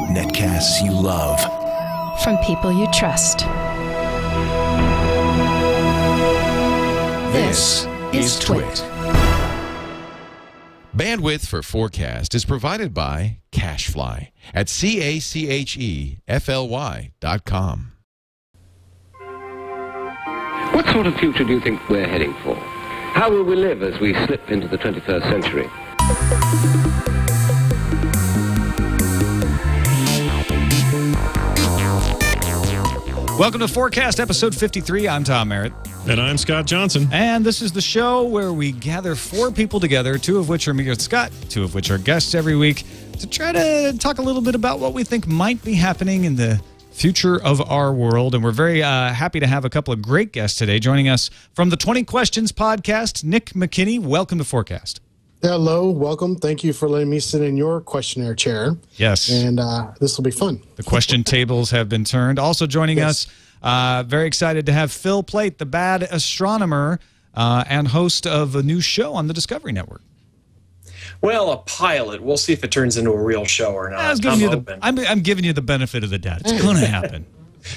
Netcasts you love. From people you trust. This is Twit. Bandwidth for FourCast is provided by Cachefly at CACHEFLY.com. What sort of future do you think we're heading for? How will we live as we slip into the 21st century? Welcome to FourCast, episode 53. I'm Tom Merritt. And I'm Scott Johnson. And this is the show where we gather four people together, two of which are me and Scott, two of which are guests every week, to try to talk a little bit about what we think might be happening in the future of our world. And we're very happy to have a couple of great guests today. Joining us from the 20 Questions podcast, Nick McKinney. Welcome to FourCast. Hello, welcome. Thank you for letting me sit in your questionnaire chair. Yes. And this will be fun. The question tables have been turned. Also joining us, very excited to have Phil Plait, the bad astronomer and host of a new show on the Discovery Network. Well, a pilot. We'll see if it turns into a real show or not. I'm giving you the benefit of the doubt. It's going to happen.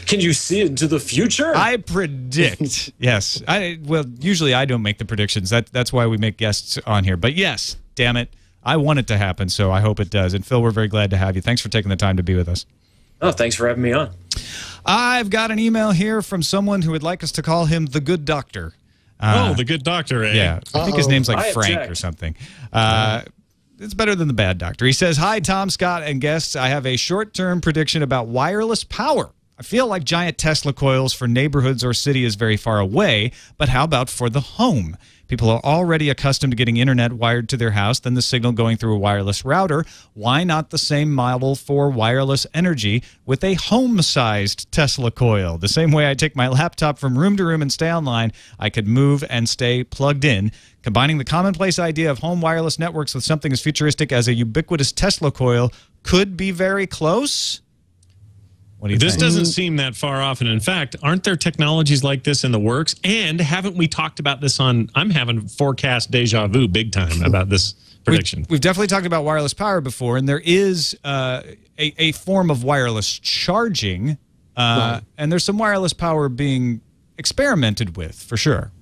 Can you see into the future? I predict. Yes. Well, usually I don't make the predictions. That's why we make guests on here. But yes, damn it, I want it to happen, so I hope it does. And Phil, we're very glad to have you. Thanks for taking the time to be with us. Oh, thanks for having me on. I've got an email here from someone who would like us to call him the Good Doctor. The Good Doctor, eh? Yeah, I think his name's like Frank or something. It's better than the Bad Doctor. He says, "Hi, Tom, Scott, and guests. I have a short-term prediction about wireless power. I feel like giant Tesla coils for neighborhoods or city is very far away, but how about for the home? People are already accustomed to getting internet wired to their house, then the signal going through a wireless router. Why not the same model for wireless energy with a home-sized Tesla coil? The same way I take my laptop from room to room and stay online, I could move and stay plugged in. Combining the commonplace idea of home wireless networks with something as futuristic as a ubiquitous Tesla coil could be very close." What do you think? This doesn't seem that far off. And in fact, aren't there technologies like this in the works? And haven't we talked about this on, I'm having FourCast deja vu big time about this prediction. We've definitely talked about wireless power before, and there is a form of wireless charging, and there's some wireless power being experimented with, for sure.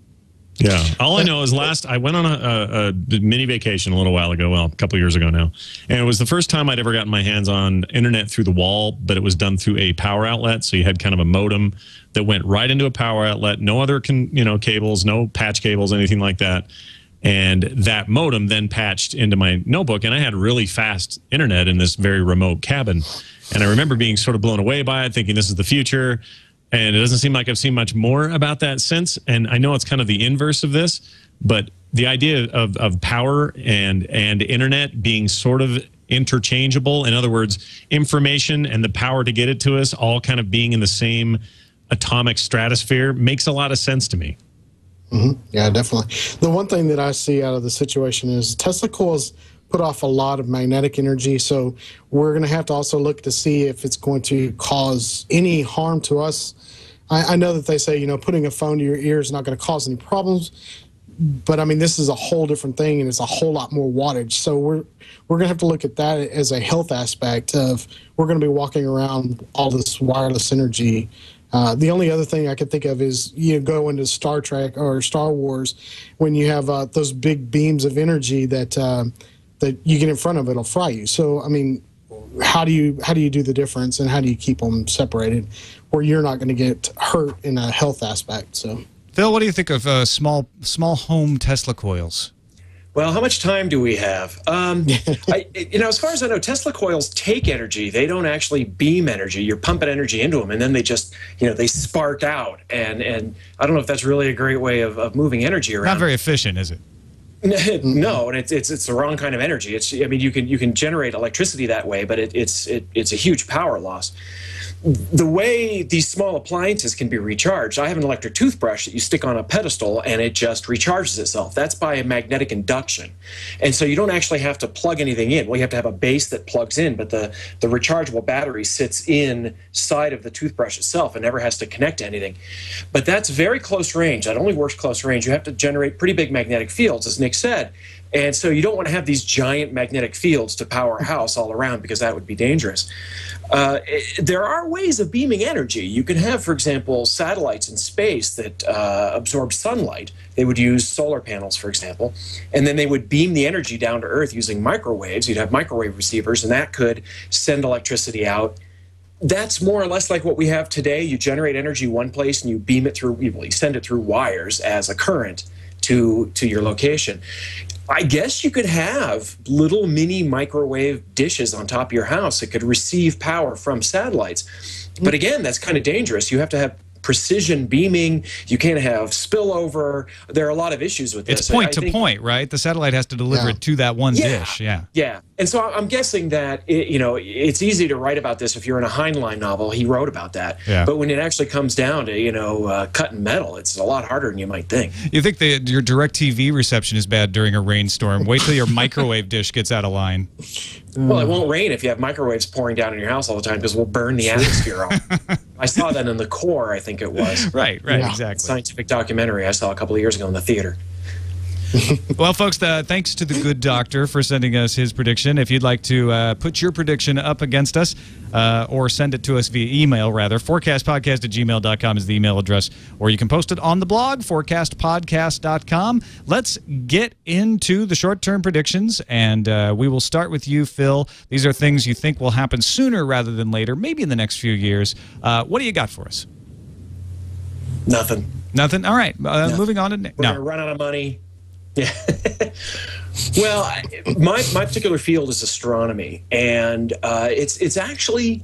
Yeah. All I know is I went on a mini vacation a little while ago, well, a couple years ago now, and it was the first time I'd ever gotten my hands on internet through the wall, but it was done through a power outlet. So you had kind of a modem that went right into a power outlet, no other cables, no patch cables, anything like that. And that modem then patched into my notebook, and I had really fast internet in this very remote cabin. And I remember being sort of blown away by it, thinking this is the future. And it doesn't seem like I've seen much more about that since. And I know it's kind of the inverse of this, but the idea of power and internet being sort of interchangeable, in other words, information and the power to get it to us all kind of being in the same atomic stratosphere, makes a lot of sense to me. Mm-hmm. Yeah, definitely. The one thing that I see out of the situation is Tesla coils put off a lot of magnetic energy, so we're going to have to also look to see if it's going to cause any harm to us. I know that they say, putting a phone to your ear is not going to cause any problems, but I mean, this is a whole different thing, and it's a whole lot more wattage. So we're going to have to look at that as a health aspect of we're going to be walking around all this wireless energy. The only other thing I could think of is you go into Star Trek or Star Wars when you have those big beams of energy that you get in front of, it'll fry you. So, I mean, how do you do the difference, and how do you keep them separated where you're not going to get hurt in a health aspect? So, Phil, what do you think of small home Tesla coils? Well, how much time do we have? As far as I know, Tesla coils take energy. They don't actually beam energy. You're pumping energy into them, and then they just, they spark out. And I don't know if that's really a great way of moving energy around. Not very efficient, is it? No, and it's the wrong kind of energy. You can generate electricity that way, but it's a huge power loss. The way these small appliances can be recharged, I have an electric toothbrush that you stick on a pedestal and it just recharges itself. That's by magnetic induction. And so you don't actually have to plug anything in. Well, you have to have a base that plugs in, but the rechargeable battery sits inside of the toothbrush itself and never has to connect to anything. But that's very close range. That only works close range. You have to generate pretty big magnetic fields, as Nick said. And so you don't want to have these giant magnetic fields to power a house all around, because that would be dangerous. There are ways of beaming energy. You can have, for example, satellites in space that absorb sunlight. They would use solar panels, for example, and then they would beam the energy down to Earth using microwaves. You'd have microwave receivers, and that could send electricity out. That's more or less like what we have today. You generate energy one place and you beam it through, you send it through wires as a current to your location. I guess you could have little mini microwave dishes on top of your house that could receive power from satellites. But again, that's kind of dangerous. You have to have precision beaming. You can't have spillover. There are a lot of issues with this. It's point to point, right? The satellite has to deliver it to that one dish. Yeah. Yeah. And so I'm guessing that, it's easy to write about this if you're in a Heinlein novel. He wrote about that. Yeah. But when it actually comes down to, cutting metal, it's a lot harder than you might think. You think your DirecTV reception is bad during a rainstorm. Wait till your microwave dish gets out of line. Well, it won't rain if you have microwaves pouring down in your house all the time, because we'll burn the atmosphere off. I saw that in The Core, I think it was. Right, exactly. Scientific documentary I saw a couple of years ago in the theater. Well, folks, thanks to the good doctor for sending us his prediction. If you'd like to put your prediction up against us, or send it to us via email, rather, fourcastpodcast@gmail.com is the email address, or you can post it on the blog, fourcastpodcast.com. Let's get into the short-term predictions, and we will start with you, Phil. These are things you think will happen sooner rather than later, maybe in the next few years. What do you got for us? Nothing. Nothing? All right. Moving on to... We're going to run out of money. Yeah. Well, my particular field is astronomy, and it's actually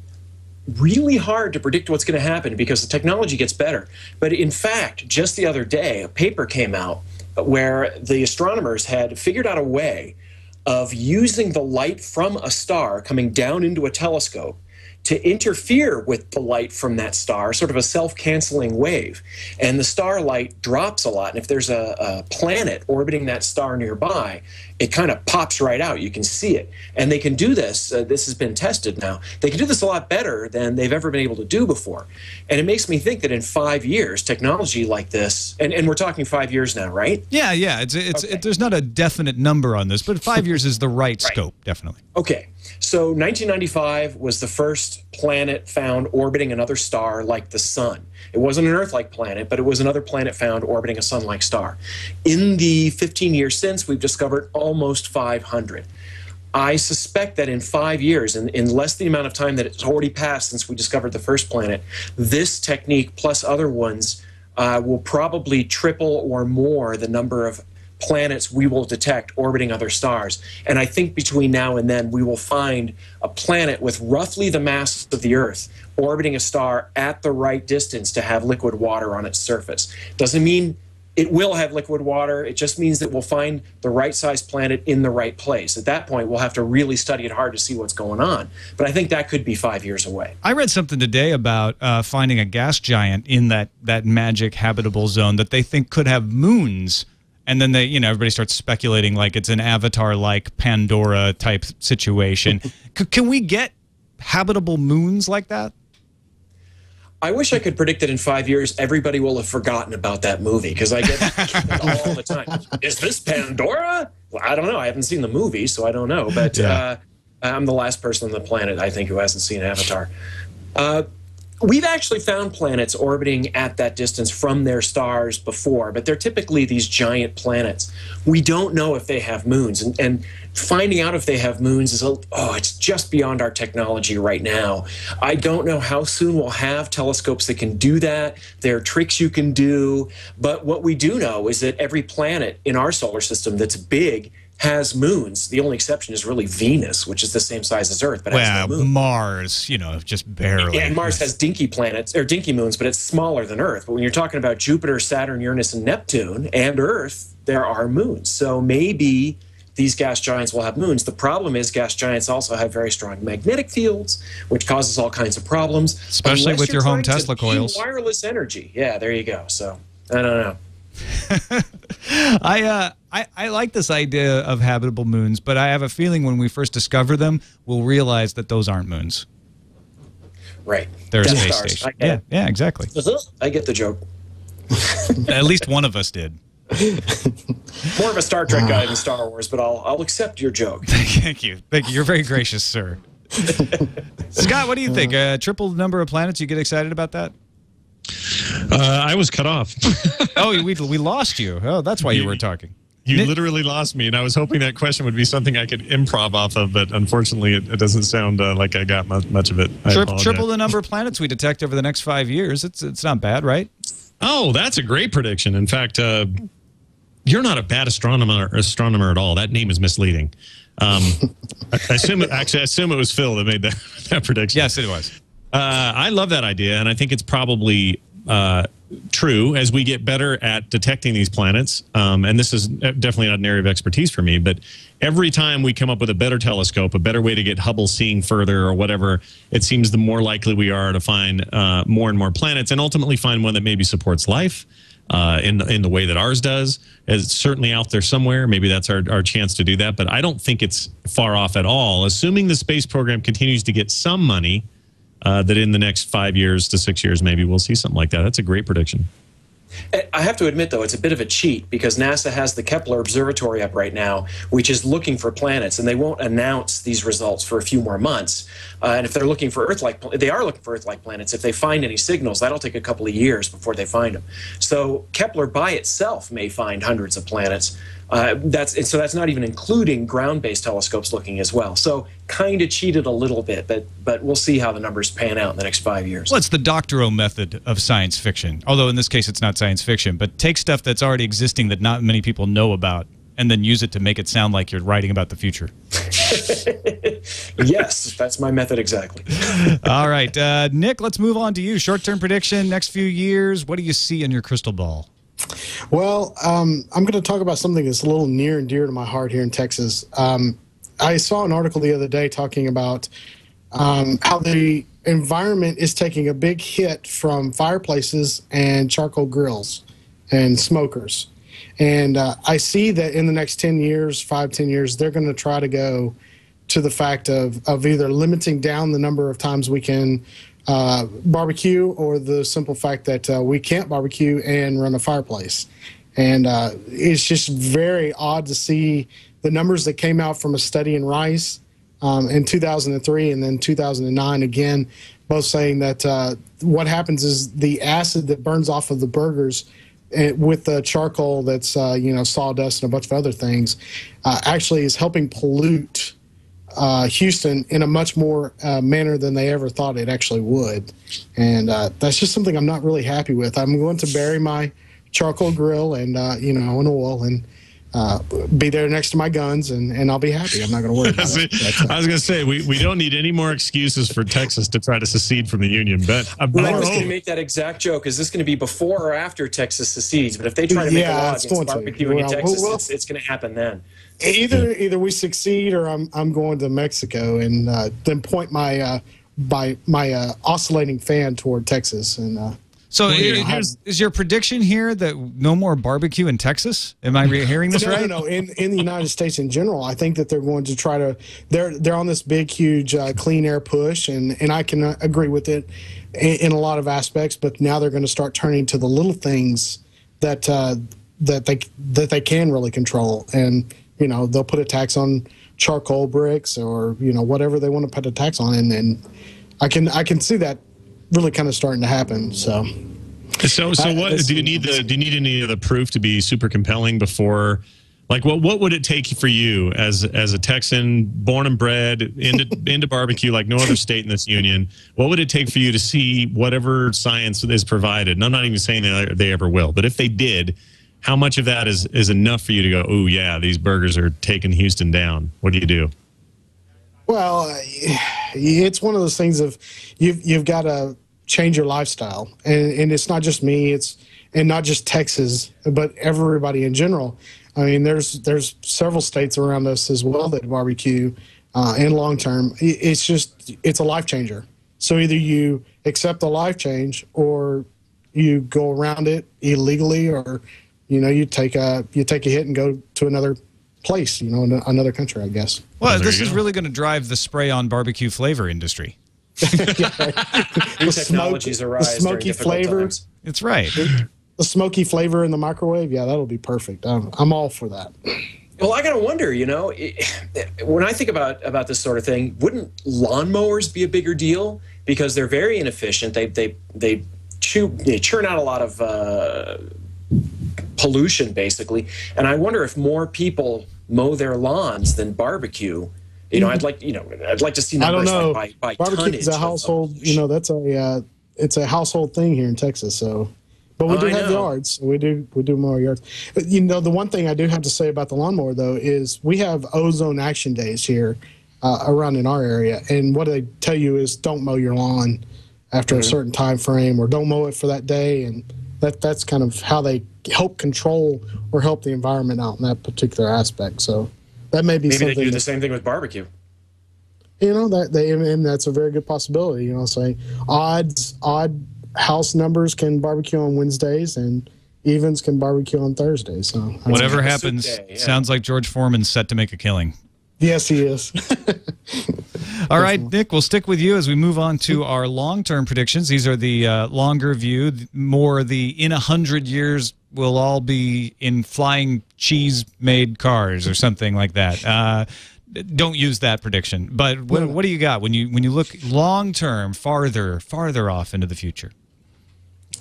really hard to predict what's going to happen because the technology gets better. But in fact, just the other day, a paper came out where the astronomers had figured out a way of using the light from a star coming down into a telescope to interfere with the light from that star, sort of a self-canceling wave. And the starlight drops a lot. And if there's a planet orbiting that star nearby, it kind of pops right out. You can see it. And they can do this. This has been tested now. They can do this a lot better than they've ever been able to do before. And it makes me think that in 5 years, technology like this, and we're talking 5 years now, right? Yeah. There's not a definite number on this, but 5 years is the right scope, definitely. Okay. So 1995 was the first planet found orbiting another star like the sun. It wasn't an Earth-like planet, but it was another planet found orbiting a sun-like star. In the 15 years since, we've discovered almost 500. I suspect that in 5 years, in less than the amount of time that it's already passed since we discovered the first planet, this technique plus other ones will probably triple or more the number of planets we will detect orbiting other stars. And I think between now and then we will find a planet with roughly the mass of the Earth orbiting a star at the right distance to have liquid water on its surface. Doesn't mean it will have liquid water. It just means that we'll find the right size planet in the right place. At that point, we'll have to really study it hard to see what's going on. But I think that could be 5 years away. I read something today about finding a gas giant in that magic habitable zone that they think could have moons. And then everybody starts speculating like it's an Avatar-like Pandora-type situation. Can we get habitable moons like that? I wish I could predict that in 5 years, everybody will have forgotten about that movie, because I get all the time. Is this Pandora? Well, I don't know. I haven't seen the movie, so I don't know. But I'm the last person on the planet, I think, who hasn't seen Avatar. We've actually found planets orbiting at that distance from their stars before, but they're typically these giant planets. We don't know if they have moons, and finding out if they have moons is, it's just beyond our technology right now. I don't know how soon we'll have telescopes that can do that. There are tricks you can do, but what we do know is that every planet in our solar system that's big has moons. The only exception is really Venus, which is the same size as Earth, but has no moon. Mars, just barely. Yeah, and Mars has dinky planets, or dinky moons, but it's smaller than Earth. But when you're talking about Jupiter, Saturn, Uranus, and Neptune, and Earth, there are moons. So maybe these gas giants will have moons. The problem is gas giants also have very strong magnetic fields, which causes all kinds of problems. Especially with your home Tesla coils. Wireless energy. Yeah, there you go. So, I don't know. I like this idea of habitable moons, but I have a feeling when we first discover them, we'll realize that those aren't moons. Right. They're a space station. Yeah, exactly. I get the joke. At least one of us did. More of a Star Trek guy than Star Wars, but I'll accept your joke. Thank you. Thank you. You're very gracious, sir. Scott, what do you think? Triple the number of planets? You get excited about that? I was cut off. Oh, we lost you. Oh, that's why you were talking. You literally lost me, and I was hoping that question would be something I could improv off of, but unfortunately, it doesn't sound like I got much of it. Triple the number of planets we detect over the next 5 years. It's not bad, right? Oh, that's a great prediction. In fact, you're not a bad astronomer at all. That name is misleading. I assume it was Phil that made that prediction. Yes, it was. I love that idea, and I think it's probably true as we get better at detecting these planets. And this is definitely not an area of expertise for me, but every time we come up with a better telescope, a better way to get Hubble seeing further or whatever, it seems the more likely we are to find more and more planets and ultimately find one that maybe supports life in the way that ours does. It's certainly out there somewhere. Maybe that's our chance to do that, but I don't think it's far off at all. Assuming the space program continues to get some money, that in the next 5 years to 6 years, maybe we'll see something like that. That's a great prediction. I have to admit, though, it's a bit of a cheat because NASA has the Kepler Observatory up right now, which is looking for planets, and they won't announce these results for a few more months. And if they're looking for they are looking for Earth-like planets. If they find any signals, that'll take a couple of years before they find them. So Kepler by itself may find hundreds of planets. That's not even including ground-based telescopes looking as well. So kind of cheated a little bit, but we'll see how the numbers pan out in the next 5 years. Well, it's the doctoral method of science fiction, although in this case it's not science fiction, but take stuff that's already existing that not many people know about and then use it to make it sound like you're writing about the future. Yes, that's my method exactly. All right, Nick, let's move on to you. Short-term prediction, next few years, what do you see in your crystal ball? Well, I'm going to talk about something that's a little near and dear to my heart here in Texas. I saw an article the other day talking about how the environment is taking a big hit from fireplaces and charcoal grills and smokers. And I see that in the next 10 years, 10 years, they're going to try to go to the fact of either limiting down the number of times we can barbecue or the simple fact that we can't barbecue and run a fireplace. And it's just very odd to see the numbers that came out from a study in Rice in 2003 and then 2009 again, both saying that what happens is the acid that burns off of the burgers with the charcoal that's, sawdust and a bunch of other things actually is helping pollute Houston in a much more manner than they ever thought it actually would. And that's just something I'm not really happy with. I'm going to bury my charcoal grill and, in oil and be there next to my guns, and I'll be happy. I'm not going to worry about it. I was going to say, we don't need any more excuses for Texas to try to secede from the Union. But I was going to make that exact joke. Is this going to be before or after Texas secedes? But if they try to make a law against barbecuing in Texas, it's going to happen then. Either we succeed or I'm going to Mexico and then point my oscillating fan toward Texas. And so is your prediction here that no more barbecue in Texas? Am I hearing this right? No. In the United States in general, I think that they're going to try to. They're on this big, huge clean air push, and I can agree with it in a lot of aspects. But now they're going to start turning to the little things that they can really control, and they'll put a tax on charcoal bricks or whatever they want to put a tax on, and I can see that really kind of starting to happen. So what do you need any of the proof to be super compelling before, like what would it take for you as a Texan born and bred into barbecue like no other state in this union? What would it take for you to see whatever science is provided? And I'm not even saying that they ever will, but if they did, how much of that is enough for you to go, oh yeah, these burgers are taking Houston down? What do you do? Well, it's one of those things of you've got to change your lifestyle, and it's not just me, and not just Texas, but everybody in general. I mean, there's several states around us as well that barbecue, and long term, it's a life changer. So either you accept the life change, or you go around it illegally, or you take a hit and go to another place, another country, I guess. Well, this is really going to drive the spray-on barbecue flavor industry. New technologies arise. The smoky flavor. times. It's right. the smoky flavor in the microwave, yeah, that'll be perfect. I'm all for that. Well, I gotta wonder, when I think about this sort of thing, wouldn't lawnmowers be a bigger deal? Because they're very inefficient. They churn out a lot of pollution, basically. And I wonder if more people mow their lawns than barbecue. I'd like to see numbers like by barbecue tonnage. Is a household. That's it's a household thing here in Texas. So, but we do have yards. We do mow our yards. But, the one thing I do have to say about the lawnmower though is we have ozone action days here around in our area, and what they tell you is don't mow your lawn after a certain time frame, or don't mow it for that day, and that's kind of how they help control or help the environment out in that particular aspect. So that may be something. Maybe they do the same thing with barbecue. And that's a very good possibility. Say odd house numbers can barbecue on Wednesdays and evens can barbecue on Thursdays. So whatever happens, sounds like George Foreman's set to make a killing. Yes, he is. All right, Nick, we'll stick with you as we move on to our long-term predictions. These are the longer view, more the in 100 years we'll all be in flying cheese-made cars or something like that. Don't use that prediction. But what do you got when you look long-term, farther off into the future?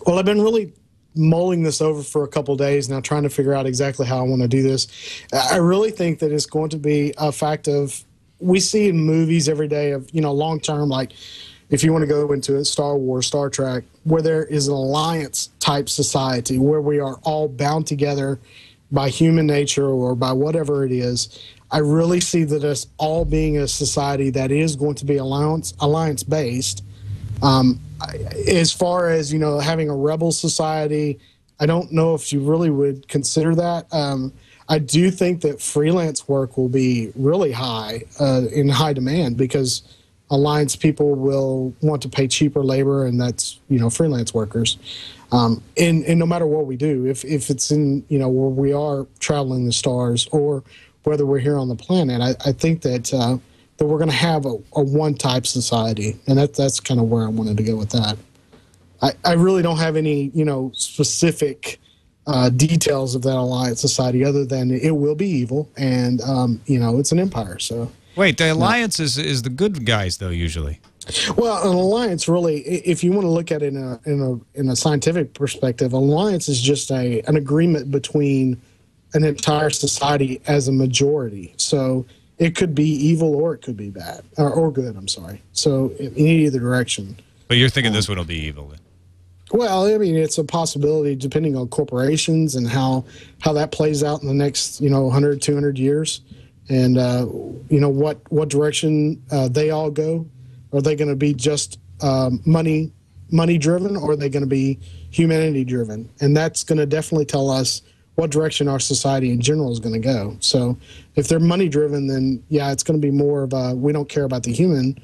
Well, I've been really mulling this over for a couple of days now, trying to figure out exactly how I want to do this. I really think that it's going to be a fact of, we see in movies every day of, long term, like if you want to go into it, Star Wars, Star Trek, where there is an alliance type society where we are all bound together by human nature or by whatever it is. I really see that us all being a society that is going to be alliance based. As far as, having a rebel society, I don't know if you really would consider that. I do think that freelance work will be really high, in high demand, because alliance people will want to pay cheaper labor, and that's, freelance workers. And no matter what we do, if it's in, where we are traveling the stars or whether we're here on the planet, I think that we're going to have a one-type society, and that's kind of where I wanted to go with that. I really don't have any, specific details of that alliance society other than it will be evil, and it's an empire. So wait, the alliance is the good guys though usually. Well, an alliance really, if you want to look at it in a scientific perspective, an alliance is just an agreement between an entire society as a majority. So it could be evil or it could be bad or good. I'm sorry. So in either direction. But you're thinking this one will be evil then? Well, I mean, it's a possibility depending on corporations and how that plays out in the next 100, 200 years, and what direction they all go. Are they going to be just money driven, or are they going to be humanity driven? And that's going to definitely tell us what direction our society in general is going to go. So if they're money driven, then yeah, it's going to be more of a we don't care about the human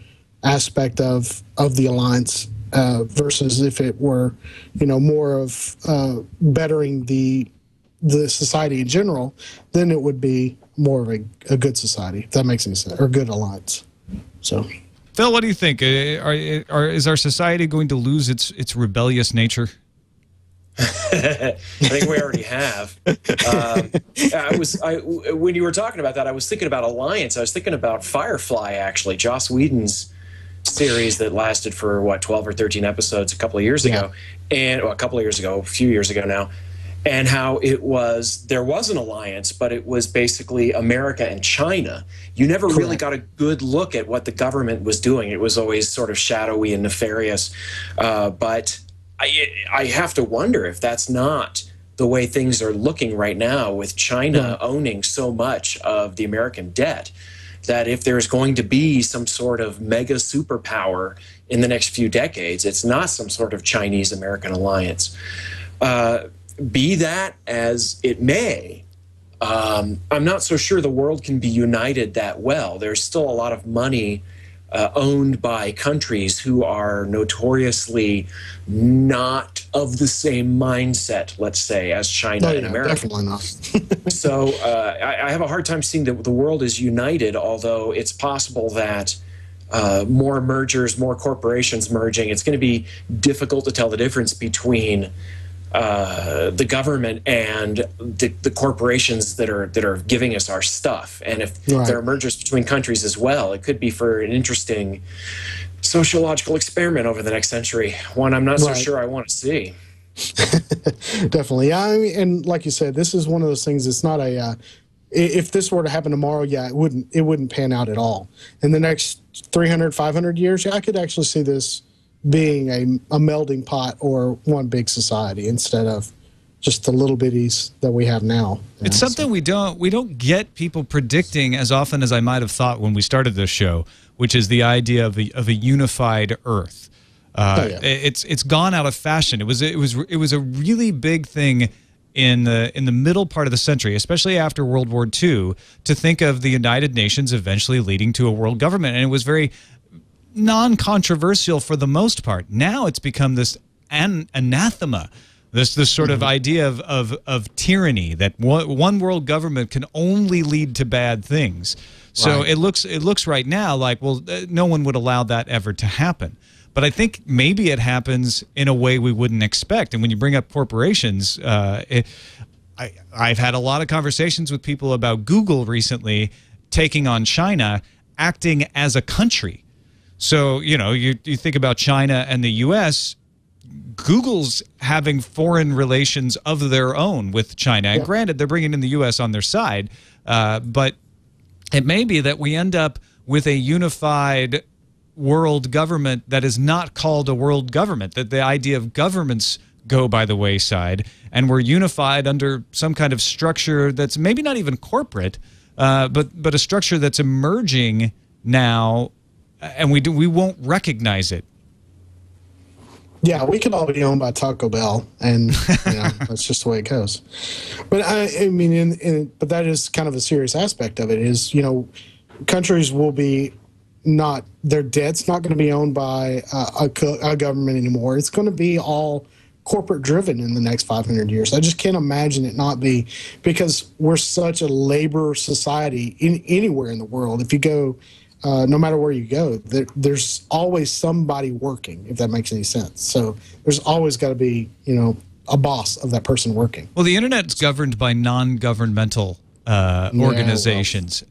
aspect of the alliance versus if it were more of bettering the society in general, then it would be more of a good society, if that makes any sense, or good alliance. So Phil, what do you think? Is our society going to lose its rebellious nature? I think we already have. When you were talking about that, I was thinking about Alliance. I was thinking about Firefly, actually, Joss Whedon's series that lasted for 12 or 13 episodes a couple of years ago, and a few years ago now, and how there was an alliance, but it was basically America and China. You never really got a good look at what the government was doing. It was always sort of shadowy and nefarious, but I have to wonder if that's not the way things are looking right now, with China owning so much of the American debt, that if there's going to be some sort of mega superpower in the next few decades, it's not some sort of Chinese-American alliance. Be that as it may, I'm not so sure the world can be united that well. There's still a lot of money owned by countries who are notoriously not of the same mindset, let's say, as China and America. Definitely not. So I have a hard time seeing that the world is united, although it's possible that more mergers, more corporations merging, it's going to be difficult to tell the difference between the government and the corporations that are giving us our stuff. And if there are mergers between countries as well, it could be for an interesting sociological experiment over the next century. One I'm not so sure I want to see. Definitely. I mean, and like you said, this is one of those things. It's not a. If this were to happen tomorrow, it wouldn't pan out at all. In the next 300, 500 years, I could actually see this being a melding pot or one big society instead of just the little bitties that we have now. It's something we don't get people predicting as often as I might have thought when we started this show, which is the idea of a unified Earth. It's gone out of fashion. It was a really big thing in the middle part of the century, especially after World War II, to think of the United Nations eventually leading to a world government, and it was very non-controversial for the most part. Now it's become this anathema, this sort of idea of tyranny, that one world government can only lead to bad things. So it looks right now like, well, no one would allow that ever to happen. But I think maybe it happens in a way we wouldn't expect. And when you bring up corporations, I've had a lot of conversations with people about Google recently taking on China, acting as a country. So, you think about China and the U.S., Google's having foreign relations of their own with China. And granted, they're bringing in the U.S. on their side, but it may be that we end up with a unified world government that is not called a world government, that the idea of governments go by the wayside, and we're unified under some kind of structure that's maybe not even corporate, but a structure that's emerging now, and we won't recognize it. Yeah, we could all be owned by Taco Bell, and that's just the way it goes. But I mean, but that is kind of a serious aspect of it. Is countries will be their debt's not going to be owned by a government anymore. It's going to be all corporate driven in the next 500 years. I just can't imagine it not be, because we're such a labor society anywhere in the world. If you go. No matter where you go, there's always somebody working, if that makes any sense. So there's always got to be, a boss of that person working. Well, the internet's governed by non-governmental organizations.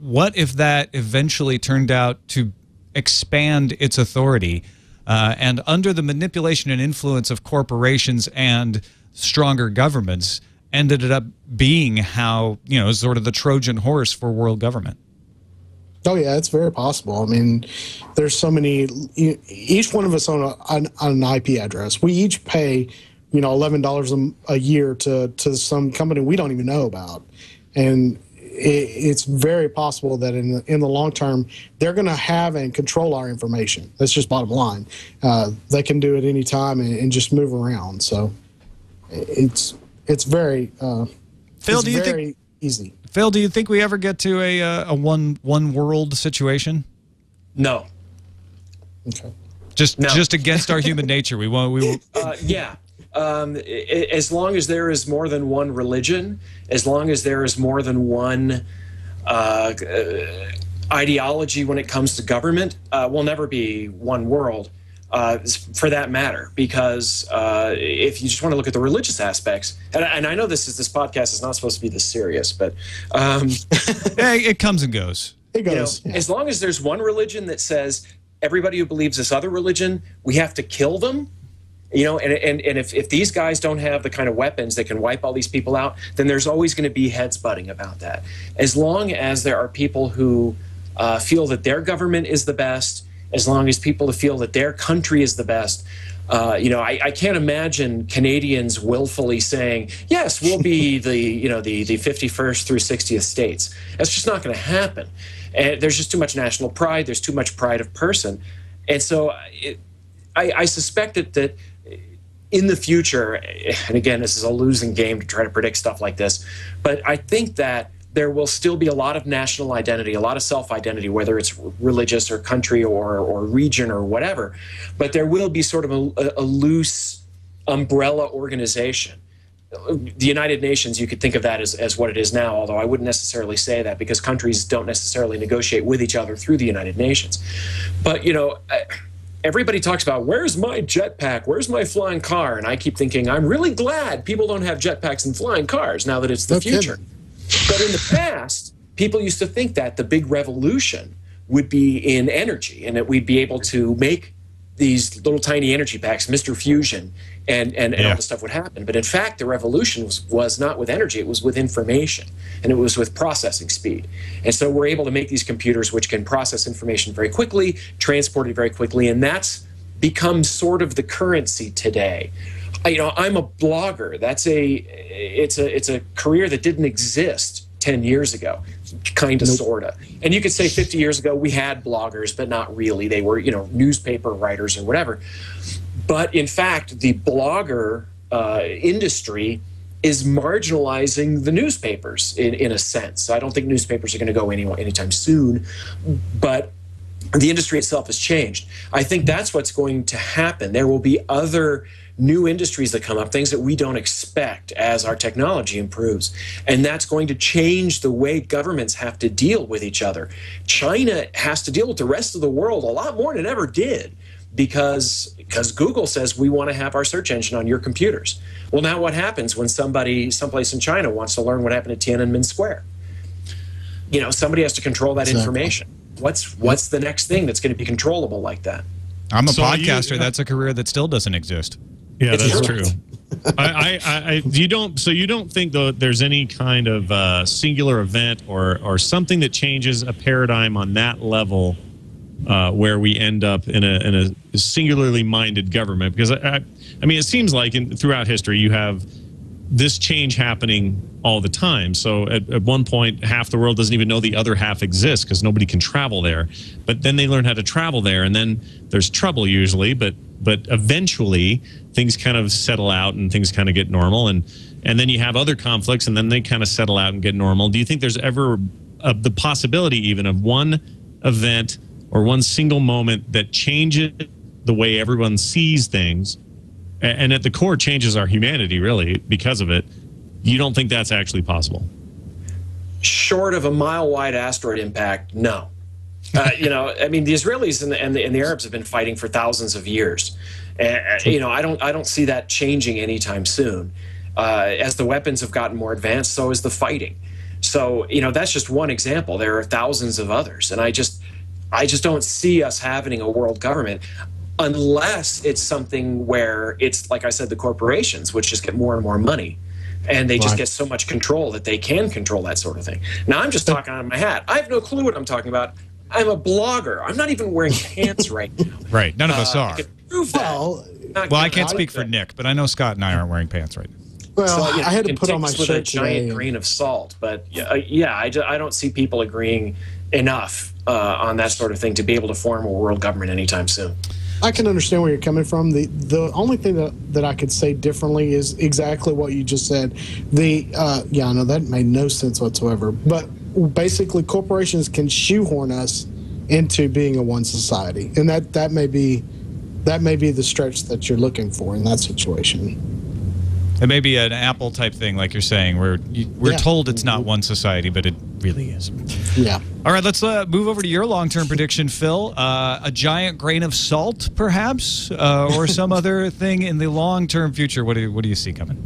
What if that eventually turned out to expand its authority and under the manipulation and influence of corporations and stronger governments ended up being how, sort of the Trojan horse for world government? Oh, yeah, it's very possible. I mean, there's so many. Each one of us own an IP address. We each pay, $11 a year to some company we don't even know about, and it's very possible that in the long term they're going to have and control our information. That's just bottom line. They can do it any time and just move around. So it's very Phil, do you think easy? Phil, do you think we ever get to a one world situation? No. Okay. Just against our human nature. We won't. Yeah. As long as there is more than one religion, as long as there is more than one ideology when it comes to government, we'll never be one world. For that matter, because if you just want to look at the religious aspects, and I know this podcast is not supposed to be this serious, but it comes and goes. It goes. As long as there's one religion that says everybody who believes this other religion, we have to kill them, and if these guys don't have the kind of weapons that can wipe all these people out, then there's always going to be heads butting about that. As long as there are people who feel that their government is the best, as long as people feel that their country is the best, I can't imagine Canadians willfully saying, yes, we'll be the 51st through 60th states. That's just not going to happen. And there's just too much national pride. There's too much pride of person. And so I suspect that in the future, and again, this is a losing game to try to predict stuff like this, but I think that there will still be a lot of national identity, a lot of self-identity, whether it's religious or country or region or whatever. But there will be sort of a loose umbrella organization. The United Nations, you could think of that as what it is now, although I wouldn't necessarily say that because countries don't necessarily negotiate with each other through the United Nations. But, everybody talks about, where's my jetpack? Where's my flying car? And I keep thinking, I'm really glad people don't have jetpacks and flying cars now that it's the future. But in the past, people used to think that the big revolution would be in energy and that we'd be able to make these little tiny energy packs, Mr. Fusion, and all the stuff would happen. But in fact, the revolution was not with energy, it was with information, and it was with processing speed. And so we're able to make these computers which can process information very quickly, transport it very quickly, and that's become sort of the currency today. I'm a blogger. It's a career that didn't exist 10 years ago, kind of, sort of. And you could say 50 years ago we had bloggers, but not really. They were, newspaper writers or whatever. But in fact, the blogger industry is marginalizing the newspapers in a sense. I don't think newspapers are going to go anytime soon, but the industry itself has changed. I think that's what's going to happen. There will be other new industries that come up, things that we don't expect as our technology improves. And that's going to change the way governments have to deal with each other. China has to deal with the rest of the world a lot more than it ever did because Google says we want to have our search engine on your computers. Well, now what happens when somebody someplace in China wants to learn what happened at Tiananmen Square? Somebody has to control that information. What's the next thing that's going to be controllable like that? I'm a podcaster. That's a career that still doesn't exist. Yeah, that's true. You don't think though there's any kind of singular event or something that changes a paradigm on that level where we end up in a singularly minded government? Because I mean, it seems like throughout history you have this change happening all the time. So at one point, half the world doesn't even know the other half exists because nobody can travel there. But then they learn how to travel there, and then there's trouble usually. But eventually, things kind of settle out and things kind of get normal. And then you have other conflicts, and then they kind of settle out and get normal. Do you think there's ever the possibility even of one event or one single moment that changes the way everyone sees things, and at the core changes our humanity really because of it? You don't think that's actually possible? Short of a mile-wide asteroid impact, no. I mean, the Israelis and the Arabs have been fighting for thousands of years. I don't see that changing anytime soon. As the weapons have gotten more advanced, so is the fighting. So, that's just one example. There are thousands of others, and I just don't see us having a world government unless it's something where it's, like I said, the corporations, which just get more and more money, and they just get so much control that they can control that sort of thing. Now, I'm just talking out of my hat. I have no clue what I'm talking about. I'm a blogger. I'm not even wearing pants right now. Right. None of us are. I can prove that. Well, I can't speak for Nick, but I know Scott and I aren't wearing pants right now. Well, I had to put on my shirt with a giant grain of salt, but I don't see people agreeing enough on that sort of thing to be able to form a world government anytime soon. I can understand where you're coming from. The only thing that I could say differently is exactly what you just said. I know that made no sense whatsoever. But basically, corporations can shoehorn us into being a one society, and that may be the stretch that you're looking for in that situation. It may be an Apple type thing, like you're saying, where we're told it's not one society, but it really is. Yeah. All right, let's move over to your long-term prediction, Phil. A giant grain of salt, perhaps, or some other thing in the long-term future. What do you see coming?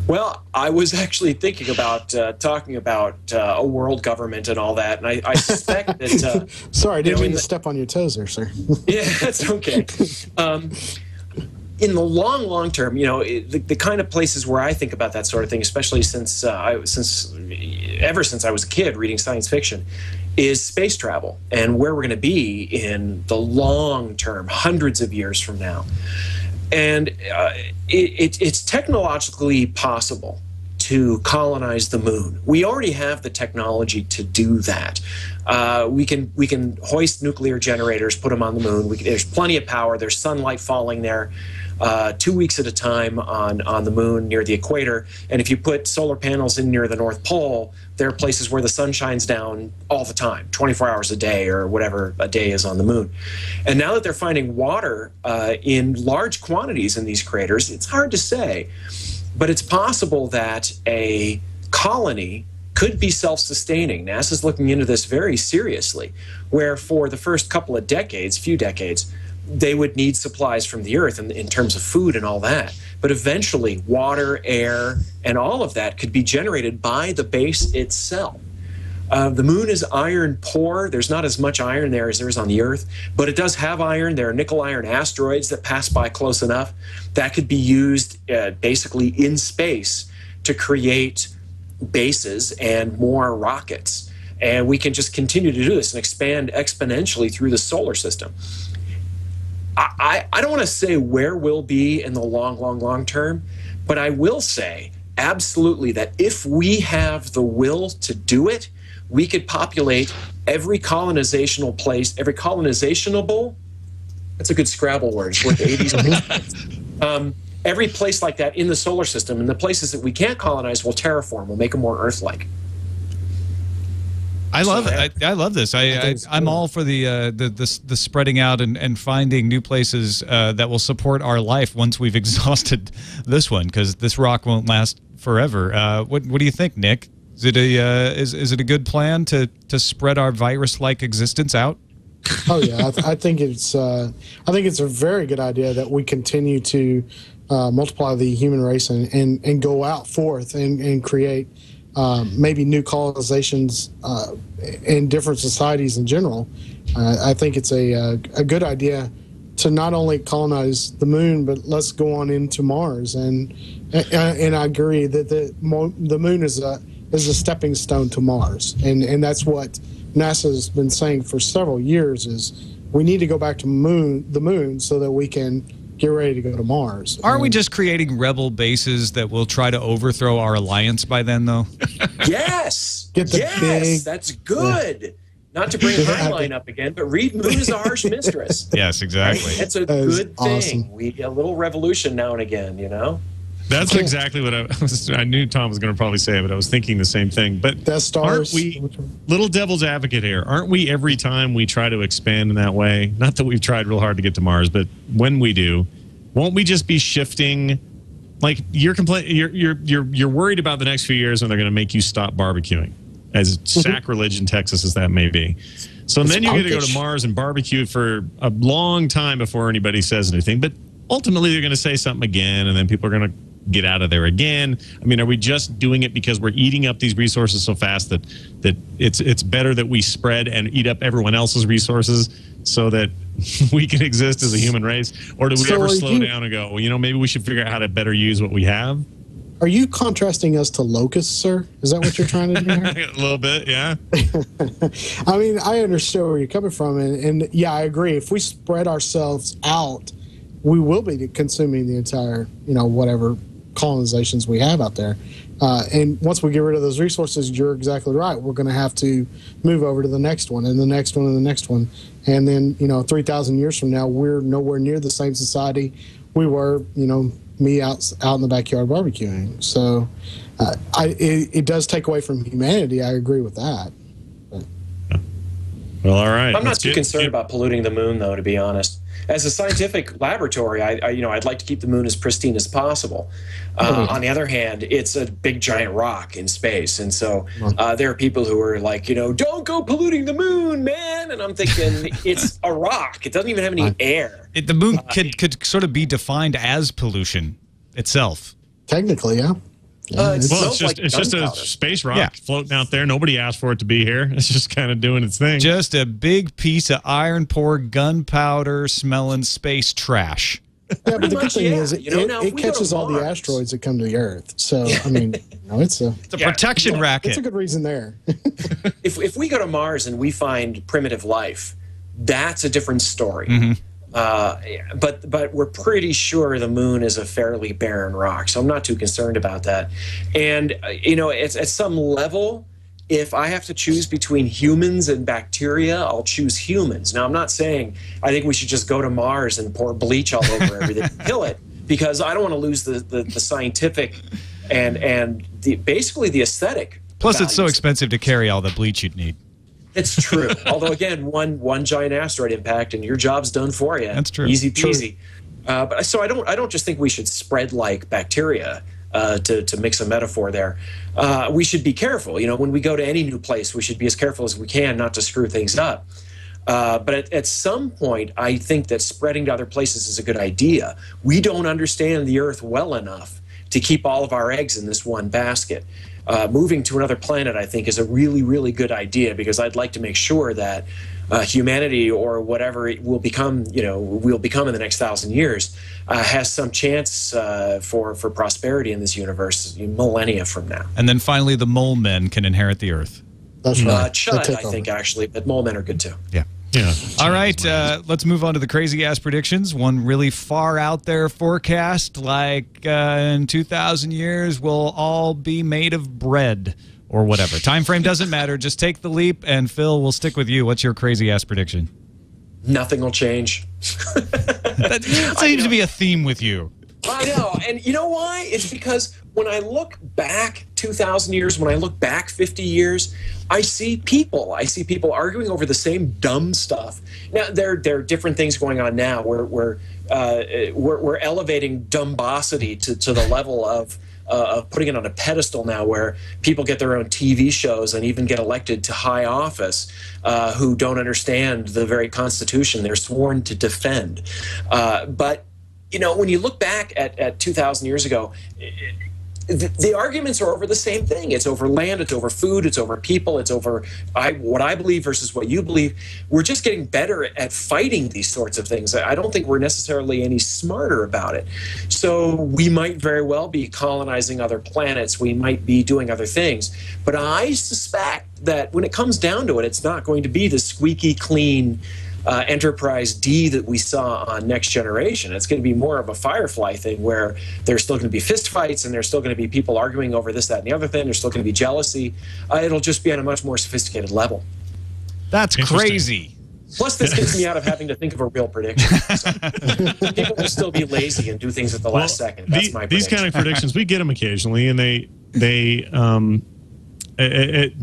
Well, I was actually thinking about talking about a world government and all that, and I suspect that... Sorry, I didn't mean to step on your toes there, sir. Yeah, that's okay. In the long term, the kind of places where I think about that sort of thing, especially ever since I was a kid reading science fiction, is space travel and where we're going to be in the long term, hundreds of years from now. And it's technologically possible to colonize the moon. We already have the technology to do that. We can hoist nuclear generators, put them on the moon. There's plenty of power. There's sunlight falling there 2 weeks at a time on the moon near the equator. And if you put solar panels in near the North Pole, there are places where the sun shines down all the time, 24 hours a day or whatever a day is on the moon. And now that they're finding water in large quantities in these craters, it's hard to say, but it's possible that a colony could be self-sustaining. NASA's looking into this very seriously, where for the first few decades, they would need supplies from the Earth in terms of food and all that. But eventually, water, air, and all of that could be generated by the base itself. The moon is iron poor. There's not as much iron there as there is on the Earth, but it does have iron. There are nickel-iron asteroids that pass by close enough. That could be used basically in space to create bases and more rockets. And we can just continue to do this and expand exponentially through the solar system. I don't want to say where we'll be in the long term, but I will say absolutely that if we have the will to do it, we could populate every colonizational place, every colonizationable, that's a good Scrabble word, it's worth 80s. Every place like that in the solar system, and the places that we can't colonize, we'll terraform, we'll make them more Earth-like. I love it. I love this. I'm all for the spreading out and finding new places that will support our life once we've exhausted this one, because this rock won't last forever. What do you think, Nick? Is it a good plan to spread our virus-like existence out? Oh yeah, I think it's a very good idea that we continue to multiply the human race and go out forth and create maybe new colonizations in different societies in general. I think it's a good idea to not only colonize the moon, but let's go on into Mars. And I agree that the moon is a stepping stone to Mars, and that's what NASA has been saying for several years. Is we need to go back to the moon so that we can get ready to go to Mars. Aren't we just creating rebel bases that will try to overthrow our alliance by then, though? Yes! That's good! Yeah. Not to bring Heinlein up again, but read Moon is a Harsh Mistress. Yes, exactly. It's a good thing. Awesome. A little revolution now and again, you know? That's exactly what I knew Tom was going to probably say, but I was thinking the same thing. But aren't we, little devil's advocate here, aren't we every time we try to expand in that way? Not that we've tried real hard to get to Mars, but when we do, won't we just be shifting? Like you're worried about the next few years when they're going to make you stop barbecuing, as sacrilege in Texas as that may be. So then you're going to go to Mars and barbecue for a long time before anybody says anything. But ultimately, they're going to say something again, and then people are going to get out of there again. I mean, are we just doing it because we're eating up these resources so fast that it's better that we spread and eat up everyone else's resources so that we can exist as a human race? Or do we ever slow down and go, well, you know, maybe we should figure out how to better use what we have? Are you contrasting us to locusts, sir? Is that what you're trying to do here? A little bit, yeah. I mean, I understand where you're coming from, and yeah, I agree. If we spread ourselves out, we will be consuming the entire, whatever colonizations we have out there. And once we get rid of those resources, you're exactly right. We're going to have to move over to the next one and the next one and the next one. And then, 3,000 years from now, we're nowhere near the same society we were, me out in the backyard barbecuing. So it does take away from humanity. I agree with that. But. Well, all right. I'm not too concerned about polluting the moon, though, to be honest. As a scientific laboratory, I'd like to keep the moon as pristine as possible. On the other hand, it's a big giant rock in space, and so there are people who are like, don't go polluting the moon, man. And I'm thinking, it's a rock. It doesn't even have any air. The moon could sort of be defined as pollution itself. Technically, yeah. It's just a space rock floating out there. Nobody asked for it to be here. It's just kind of doing its thing. Just a big piece of iron poor gunpowder smelling space trash. Yeah, but the good thing is it catches all the asteroids that come to the Earth. So, I mean, it's a protection racket. It's a good reason there. If we go to Mars and we find primitive life, that's a different story. Mm-hmm. But we're pretty sure the moon is a fairly barren rock, so I'm not too concerned about that. And it's at some level, if I have to choose between humans and bacteria, I'll choose humans. Now, I'm not saying I think we should just go to Mars and pour bleach all over everything and kill it, because I don't want to lose the scientific and basically the aesthetic. Plus, it's so expensive to carry all the bleach you'd need. It's true. Although, again, one giant asteroid impact and your job's done for you. That's true. Easy peasy. But so I don't just think we should spread like bacteria. To mix a metaphor there, we should be careful. When we go to any new place, we should be as careful as we can not to screw things up. But at some point, I think that spreading to other places is a good idea. We don't understand the Earth well enough to keep all of our eggs in this one basket. Moving to another planet, I think, is a really, really good idea, because I'd like to make sure that humanity, or whatever it will become, will become in the next 1,000 years, has some chance for prosperity in this universe millennia from now. And then finally, the mole men can inherit the Earth. That's right. Chud, I think, actually, but mole men are good too. Yeah. Yeah. All right, let's move on to the crazy ass predictions. One really far out there forecast, like in 2,000 years, we'll all be made of bread or whatever. Time frame doesn't matter. Just take the leap, and Phil, we'll stick with you. What's your crazy ass prediction? Nothing will change. That seems to be a theme with you. I know, and you know why? It's because when I look back 2,000 years, when I look back 50 years, I see people arguing over the same dumb stuff. Now, there are different things going on now. We're elevating dumbosity to the level of putting it on a pedestal now, where people get their own TV shows and even get elected to high office who don't understand the very Constitution they're sworn to defend. But when you look back at 2,000 years ago, the arguments are over the same thing. It's over land, it's over food, it's over people, it's over what I believe versus what you believe. We're just getting better at fighting these sorts of things. I don't think we're necessarily any smarter about it. So we might very well be colonizing other planets. We might be doing other things. But I suspect that when it comes down to it, it's not going to be the squeaky clean Enterprise D that we saw on Next Generation. It's going to be more of a Firefly thing, where there's still going to be fist fights, and there's still going to be people arguing over this, that, and the other thing. There's still going to be jealousy. It'll just be on a much more sophisticated level. That's crazy. Plus, this gets me out of having to think of a real prediction. So, people will still be lazy and do things at the last second. That's my prediction. These kind of predictions, we get them occasionally, and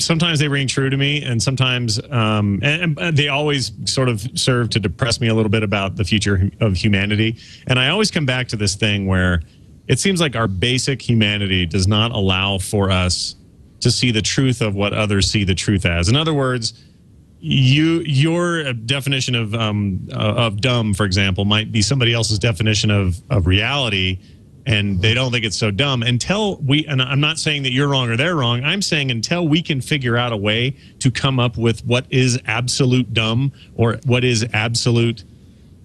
sometimes they ring true to me, and sometimes and they always sort of serve to depress me a little bit about the future of humanity. And I always come back to this thing where it seems like our basic humanity does not allow for us to see the truth of what others see the truth as. In other words, your definition of dumb, for example, might be somebody else's definition of reality, and they don't think it's so dumb until and I'm not saying that you're wrong or they're wrong. I'm saying until we can figure out a way to come up with what is absolute dumb or what is absolute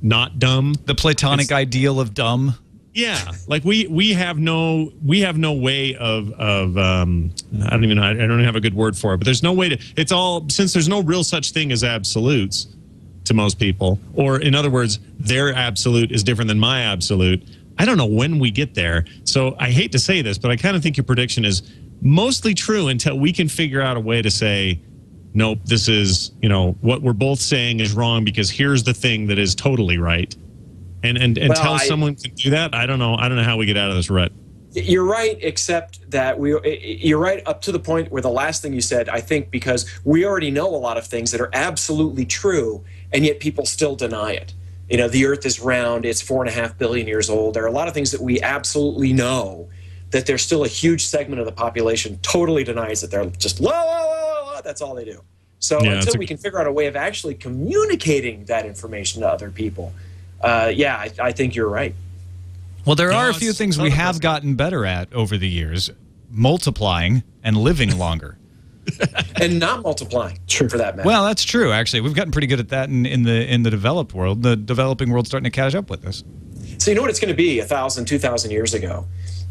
not dumb. The Platonic ideal of dumb. Yeah, like we have no way of I don't have a good word for it, but there's no way to. It's all, since there's no real such thing as absolutes to most people, or in other words, their absolute is different than my absolute. I don't know when we get there. So I hate to say this, but I kind of think your prediction is mostly true until we can figure out a way to say, nope, this is, what we're both saying is wrong, because here's the thing that is totally right. And until someone can do that, I don't know how we get out of this rut. You're right, except that you're right up to the point where the last thing you said, I think, because we already know a lot of things that are absolutely true, and yet people still deny it. The Earth is round, it's 4.5 billion years old. There are a lot of things that we absolutely know, that there's still a huge segment of the population totally denies that. They're just, that's all they do. So until we can figure out a way of actually communicating that information to other people, I think you're right. Well, there are a few things we have gotten better at over the years: multiplying and living longer. And not multiplying, for that matter. Well, that's true. Actually, we've gotten pretty good at that in the developed world. The developing world's starting to catch up with us. So you know what it's going to be 1,000, 2,000 years ago?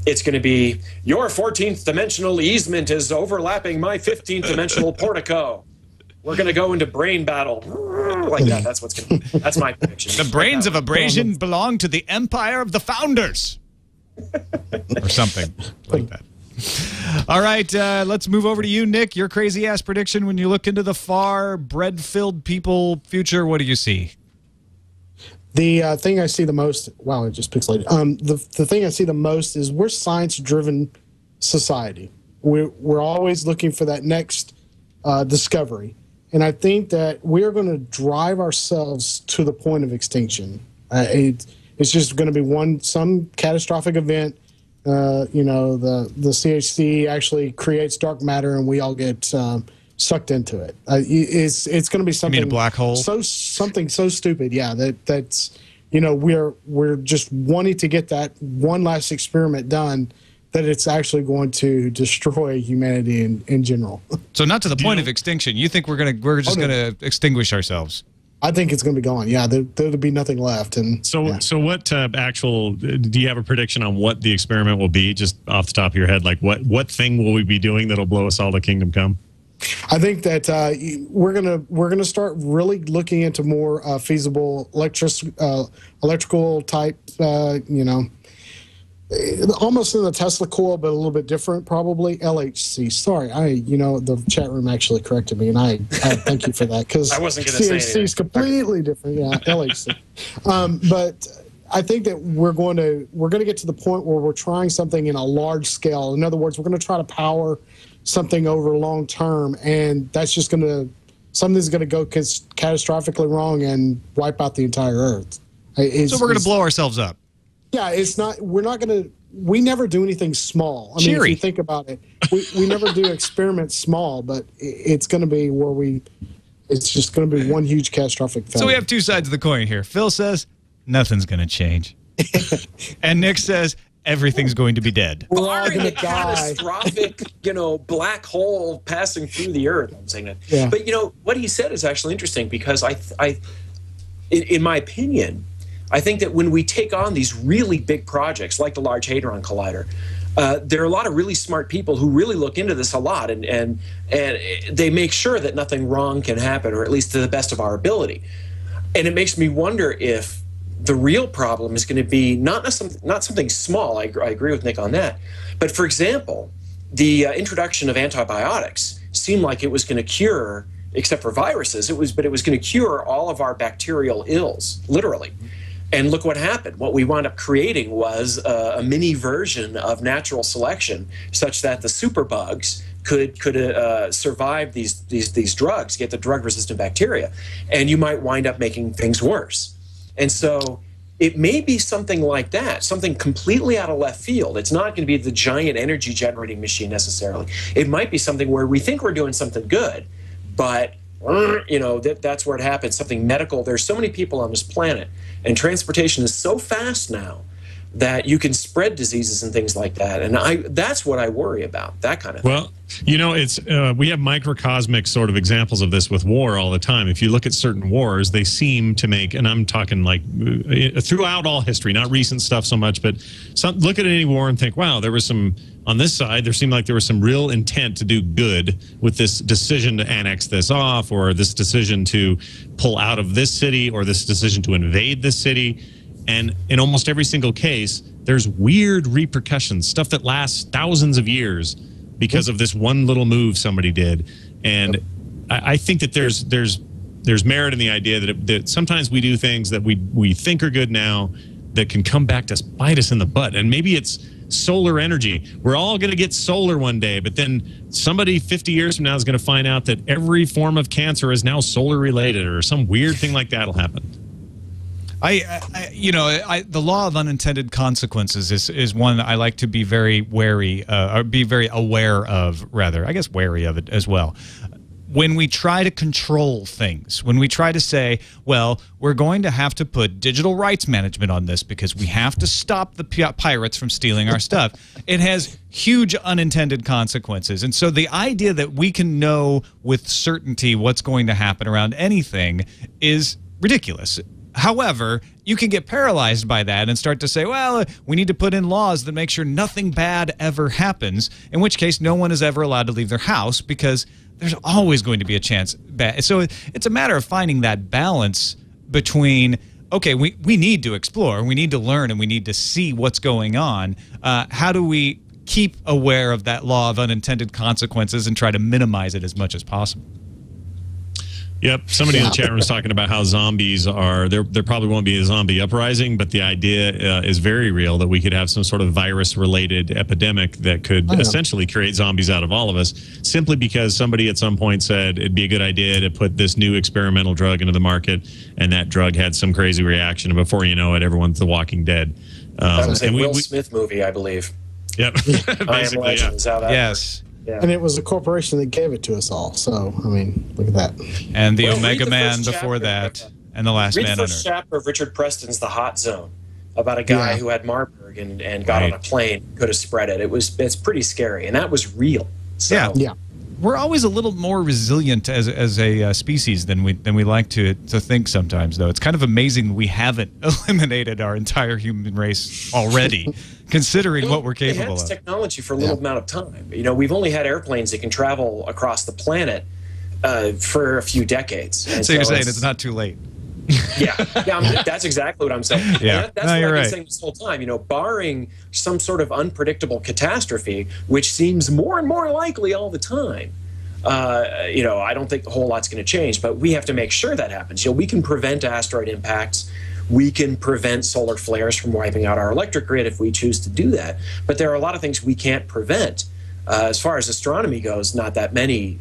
It's going to be, your 14th dimensional easement is overlapping my 15th dimensional portico. We're going to go into brain battle. Like that. That's what's going to be. That's my prediction. The brains of abrasion belong to the empire of the founders. Or something like that. All right, let's move over to you, Nick. Your crazy-ass prediction, when you look into the far, bread-filled people future, what do you see? The thing I see the most... Wow, it just pixelated. The thing I see the most is we're science-driven society. We're always looking for that next discovery. And I think that we're going to drive ourselves to the point of extinction. It's just going to be some catastrophic event. The CHC actually creates dark matter, and we all get sucked into it. It's going to be something. You mean a black hole? Something so stupid. Yeah, that's we're just wanting to get that one last experiment done, that it's actually going to destroy humanity in general. So not to the point of extinction. You think we're just gonna extinguish ourselves? I think it's going to be gone. Yeah, there'll be nothing left. And so what do you have a prediction on what the experiment will be, just off the top of your head? Like what thing will we be doing that'll blow us all to kingdom come? I think that we're gonna start really looking into more feasible electrical type, almost in the Tesla coil, but a little bit different, probably LHC. Sorry, the chat room actually corrected me, and I thank you for that, because I wasn't going to say CHC is completely different. Yeah, LHC. But I think that we're going to get to the point where we're trying something in a large scale. In other words, we're going to try to power something over long term, and that's just something's going to go catastrophically wrong and wipe out the entire Earth. So we're going to blow ourselves up. Yeah, we never do anything small. I mean, if you think about it, we never do experiments small, but it's going to be it's just going to be one huge catastrophic failure. So we have two sides of the coin here. Phil says nothing's going to change. And Nick says everything's going to be dead. We're all going to die. Catastrophic, black hole passing through the Earth. I'm saying that. Yeah. But what he said is actually interesting, because in my opinion, I think that when we take on these really big projects like the Large Hadron Collider, there are a lot of really smart people who really look into this a lot, and they make sure that nothing wrong can happen, or at least to the best of our ability. And it makes me wonder if the real problem is going to be not something small. I agree with Nick on that. But for example, the introduction of antibiotics seemed like it was going to cure, except for viruses, it was going to cure all of our bacterial ills, literally. And look what happened. What we wound up creating was a mini version of natural selection, such that the superbugs could survive these drugs, get the drug-resistant bacteria, and you might wind up making things worse. And so it may be something like that, something completely out of left field. It's not going to be the giant energy-generating machine necessarily. It might be something where we think we're doing something good, but that's where it happens, something medical. There's so many people on this planet, and transportation is so fast now that you can spread diseases and things like that. And that's what I worry about, that kind of thing. Well, it's we have microcosmic sort of examples of this with war all the time. If you look at certain wars, they seem to make, and I'm talking like throughout all history, not recent stuff so much, but look at any war and think, wow, there was some, on this side, there seemed like there was some real intent to do good with this decision to annex this off, or this decision to pull out of this city, or this decision to invade this city. And in almost every single case, there's weird repercussions, stuff that lasts thousands of years because of this one little move somebody did. And I think that there's merit in the idea that sometimes we do things that we think are good now that can come back to bite us in the butt. And maybe it's solar energy. We're all going to get solar one day, but then somebody 50 years from now is going to find out that every form of cancer is now solar related, or some weird thing like that will happen. The law of unintended consequences is one that I like to be very wary, or be very aware of, rather. I guess wary of it as well. When we try to control things, when we try to say, well, we're going to have to put digital rights management on this because we have to stop the pirates from stealing our stuff, it has huge unintended consequences. And so the idea that we can know with certainty what's going to happen around anything is ridiculous. However, you can get paralyzed by that and start to say, well, we need to put in laws that make sure nothing bad ever happens, in which case no one is ever allowed to leave their house because there's always going to be a chance. So it's a matter of finding that balance between, okay, we need to explore, we need to learn, and we need to see what's going on. How do we keep aware of that law of unintended consequences and try to minimize it as much as possible? Yep. Somebody in the chat room is talking about how zombies are, there probably won't be a zombie uprising, but the idea is very real that we could have some sort of virus-related epidemic that could essentially create zombies out of all of us, simply because somebody at some point said it'd be a good idea to put this new experimental drug into the market, and that drug had some crazy reaction, and before you know it, everyone's The Walking Dead. That was a Will Smith movie, I believe. Yep. I Am Legend is how that Yes. Yeah. And it was a corporation that gave it to us all. So, I mean, look at that. And the Well, Omega read the Man first before chapter. that, and the Last Read Man the on first Earth. chapter of Richard Preston's The Hot Zone, about a guy who had Marburg and got on a plane, could have spread it. It's pretty scary, and that was real. So, Yeah. We're always a little more resilient as a species than we like to think sometimes, though. It's kind of amazing we haven't eliminated our entire human race already, considering what we're capable It has of. technology for a little amount of time. You know, we've only had airplanes that can travel across the planet for a few decades. And So you're saying it's not too late. Yeah, that's exactly what I'm saying. Yeah. That's No, what you're I've been right. saying this whole time. You know, barring some sort of unpredictable catastrophe, which seems more and more likely all the time. You know, I don't think a whole lot's going to change, but we have to make sure that happens. You know, we can prevent asteroid impacts. We can prevent solar flares from wiping out our electric grid if we choose to do that. But there are a lot of things we can't prevent. As far as astronomy goes, not that many.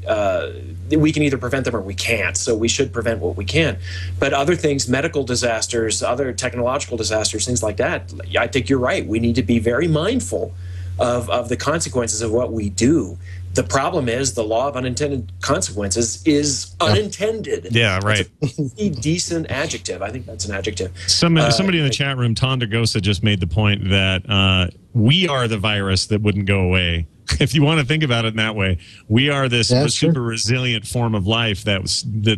We can either prevent them or we can't. So we should prevent what we can. But other things, medical disasters, other technological disasters, things like that, I think you're right. We need to be very mindful of the consequences of what we do. The problem is the law of unintended consequences is unintended. Yeah, right. That's a decent adjective. I think that's an adjective. Somebody in the chat room, Tondagosa, just made the point that we are the virus that wouldn't go away. If you want to think about it in that way, we are this super resilient form of life that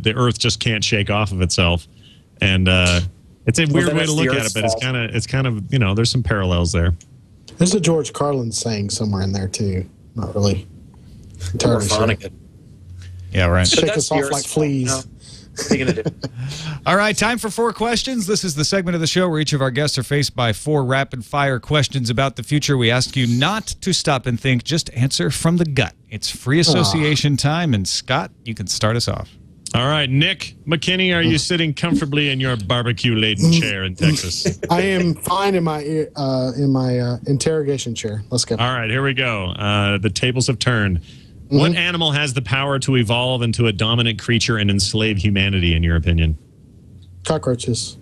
the Earth just can't shake off of itself, and it's a weird way to look at it. But it's kind of you know, there's some parallels there. There's a George Carlin saying somewhere in there too. Not really entirely sure. Yeah, right. Shake us off like fleas. What are you gonna do? All right, time for 4 questions. This is the segment of the show where each of our guests are faced by 4 rapid-fire questions about the future. We ask you not to stop and think, just answer from the gut. It's free association time, and Scott, you can start us off. All right, Nick McKinney, are you sitting comfortably in your barbecue-laden chair in Texas? I am fine in my interrogation chair. Let's go. All right, here we go. The tables have turned. What animal has the power to evolve into a dominant creature and enslave humanity, in your opinion? Cockroaches.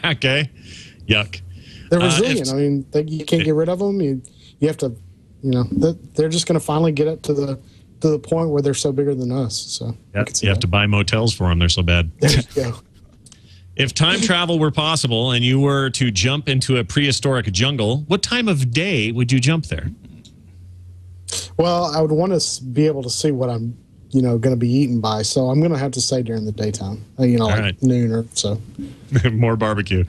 Okay. Yuck. They're resilient. I mean, you can't get rid of them. You have to, you know, they're just going to finally get up to the point where they're so bigger than us. So you have to buy motels for them. They're so bad. There you go. If time travel were possible and you were to jump into a prehistoric jungle, what time of day would you jump there? Well, I would want to be able to see what I'm, you know, going to be eaten by. So I'm going to have to say during the daytime, you know, like noon or so. More barbecue.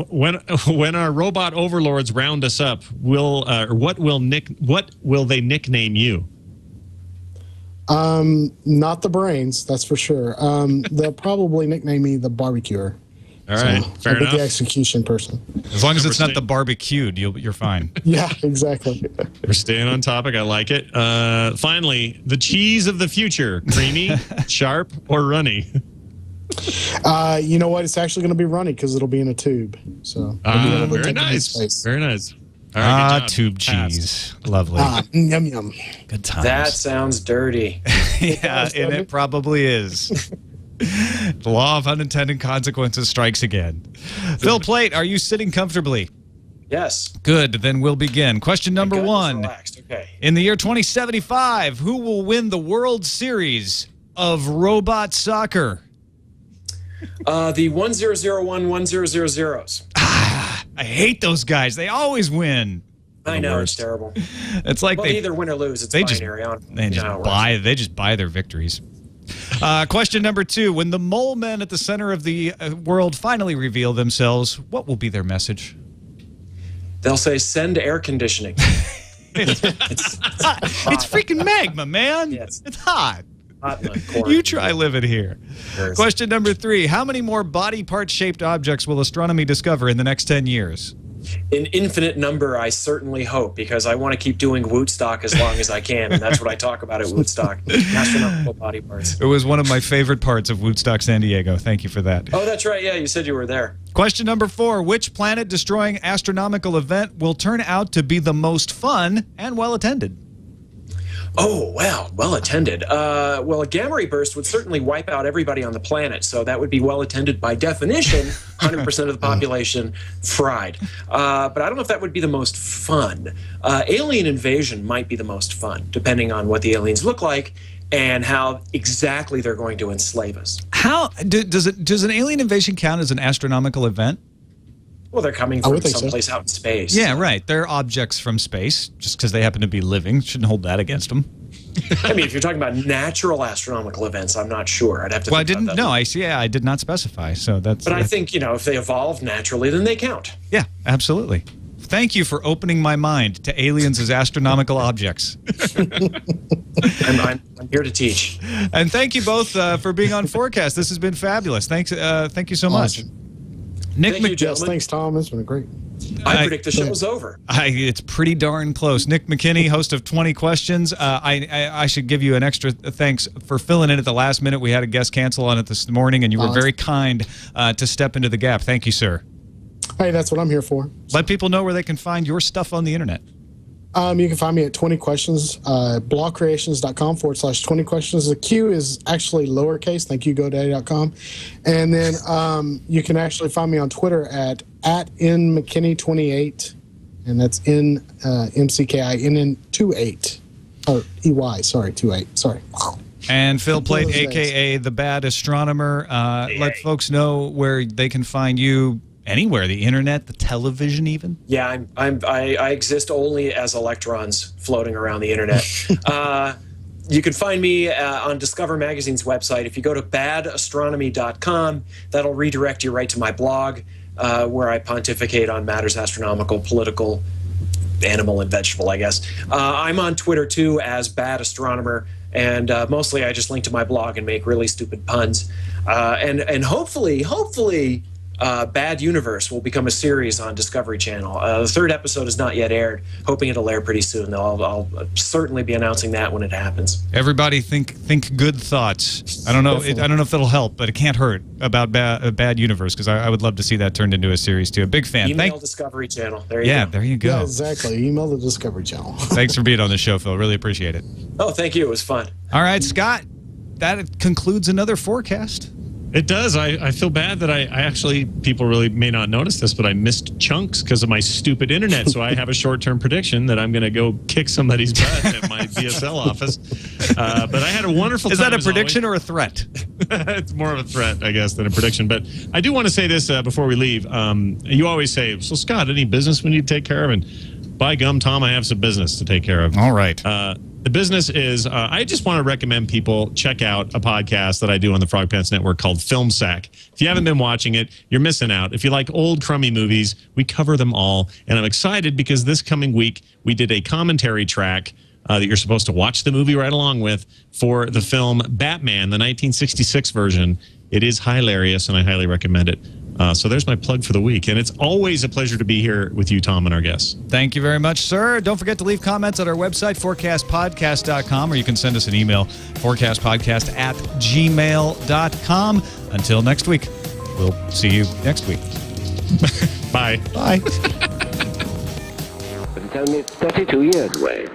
When our robot overlords round us up, what will they nickname you? Not the brains, that's for sure. They'll probably nickname me the barbecuer. All right, fair enough. The execution person. As long as it's not the barbecued, you're fine. Yeah, exactly. We're staying on topic. I like it. Finally, the cheese of the future: creamy, sharp, or runny? You know what? It's actually going to be runny because it'll be in a tube. So very nice. Very nice. All right, good job. Tube cheese. Lovely. Yum yum. Good times. That sounds dirty. Yeah, and it probably is. The law of unintended consequences strikes again. Phil Plait, are you sitting comfortably? Yes. Good. Then we'll begin. Question number 1. Okay. In the year 2075, who will win the World Series of robot soccer? The 1001-1000s. I hate those guys. They always win. I know, it's terrible. It's like they either win or lose. It's binary. They just buy their victories. Question number 2. When the mole men at the center of the world finally reveal themselves, what will be their message? They'll say, send air conditioning. It's freaking magma, man. Yeah, it's hot. Hot in the core. You try living here. Question number 3. How many more body part-shaped objects will astronomy discover in the next 10 years? An infinite number, I certainly hope, because I want to keep doing Woodstock as long as I can, and that's what I talk about at Woodstock, astronomical body parts. It was one of my favorite parts of Woodstock, San Diego. Thank you for that. Oh, that's right. Yeah, you said you were there. Question number 4. Which planet-destroying astronomical event will turn out to be the most fun and well-attended? Oh, well attended. Well, a gamma ray burst would certainly wipe out everybody on the planet, so that would be well attended by definition. 100% of the population fried. But I don't know if that would be the most fun. Alien invasion might be the most fun, depending on what the aliens look like and how exactly they're going to enslave us. How does an alien invasion count as an astronomical event? Well, they're coming from someplace out in space. Yeah, right. They're objects from space. Just because they happen to be living, shouldn't hold that against them. I mean, if you're talking about natural astronomical events, I'm not sure. I'd have to. Well, I didn't. No, I see. Yeah, I did not specify. So that's. But I think if they evolve naturally, then they count. Yeah, absolutely. Thank you for opening my mind to aliens as astronomical objects. I'm here to teach. And thank you both for being on FourCast. This has been fabulous. Thank you so much. Nick McKinney. Thanks, Tom. It's been great. I predict the show's over. It's pretty darn close. Nick McKinney, host of 20 Questions. I should give you an extra thanks for filling in at the last minute. We had a guest cancel on it this morning, and you were very kind to step into the gap. Thank you, sir. Hey, that's what I'm here for. Let people know where they can find your stuff on the internet. You can find me at 20 Questions, blogcreations.com/20 questions. The Q is actually lowercase. Thank you, GoDaddy.com. And then you can actually find me on Twitter at nmckinney28, and that's MCKINN28. Or EY, sorry, 28. Sorry. And Phil Plait, a.k.a. the Bad Astronomer. Let folks know where they can find you. Anywhere, the internet, the television, even. Yeah, I exist only as electrons floating around the internet. You can find me on Discover Magazine's website. If you go to badastronomy.com, that'll redirect you right to my blog, where I pontificate on matters astronomical, political, animal, and vegetable, I guess. I'm on Twitter too as Bad Astronomer, and mostly I just link to my blog and make really stupid puns. And hopefully. Bad Universe will become a series on Discovery Channel. The third episode is not yet aired. Hoping it'll air pretty soon. I'll certainly be announcing that when it happens. Everybody think good thoughts. I don't know. I don't know if that'll help, but it can't hurt about Bad Universe, because I would love to see that turned into a series too. A big fan. Email Discovery Channel. There you go. Yeah, there you go. Yeah, exactly. Email the Discovery Channel. Thanks for being on the show, Phil. Really appreciate it. Oh, thank you. It was fun. All right, Scott. That concludes another FourCast. It does. I feel bad that I actually, people really may not notice this, but I missed chunks because of my stupid internet. So I have a short-term prediction that I'm going to go kick somebody's butt at my DSL office. But I had a wonderful time. Is that a prediction or a threat? It's more of a threat, I guess, than a prediction. But I do want to say this before we leave. You always say, so Scott, any business we need to take care of? And by gum, Tom, I have some business to take care of. All right. The business is, I just want to recommend people check out a podcast that I do on the Frog Pants Network called Film Sack. If you haven't been watching it, you're missing out. If you like old crummy movies, we cover them all. And I'm excited because this coming week, we did a commentary track that you're supposed to watch the movie right along with for the film Batman, the 1966 version. It is hilarious, and I highly recommend it. So there's my plug for the week. And it's always a pleasure to be here with you, Tom, and our guests. Thank you very much, sir. Don't forget to leave comments at our website, fourcastpodcast.com, or you can send us an email, fourcastpodcast@gmail.com. Until next week, we'll see you next week. Bye. Bye. But tell me it's 32 years away.